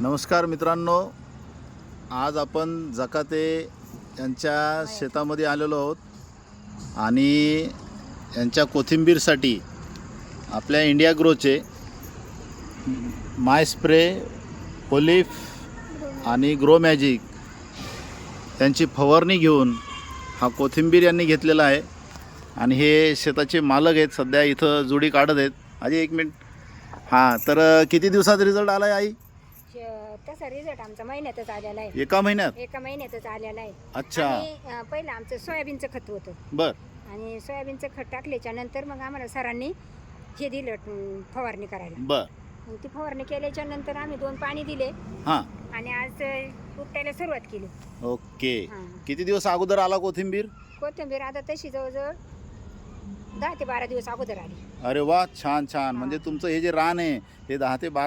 नमस्कार मित्रांनो, आज आपण जकाते यांच्या शेतामध्ये आलेलो आहोत आणि यांच्या कोथिंबीरसाठी आपल्या इंडिया ग्रोचे माय स्प्रे, ओलिफ आणि ग्रो मॅजिक यांची फवारणी घेऊन हा कोथिंबीर यांनी घेतलेला आहे. आणि हे शेताचे मालक आहेत, सध्या इथं जुडी काढत आहेत. आजी एक मिनिट. हां, तर किती दिवसात रिझल्ट आला आहे आई? तसा रिझल्ट आमचा महिन्यातच आलेला आहे. एका महिन्यात? एका महिन्यातच आलेला आहे. अच्छा. आणि पहिलं आमचं सोयाबीनचं खत होतं. बर. आणि सोयाबीनचं खत टाकल्याच्या नंतर मग आम्हाला सरांनी हे दिलं फवारणी करायला. बर. मग ती फवारणी केल्याच्या नंतर आम्ही 2 पाणी दिले. हां. आणि आज उपटायला सुरुवात केली. ओके. हां. किती दिवस अगोदर आला कोथिंबीर? कोथिंबीर आता तशी जवळजवळ 10 ते 12 दिवस अगोदर आली. अरे वा, छान छान. म्हणजे तुमचं हे जे रान आहे हे 10 ते 12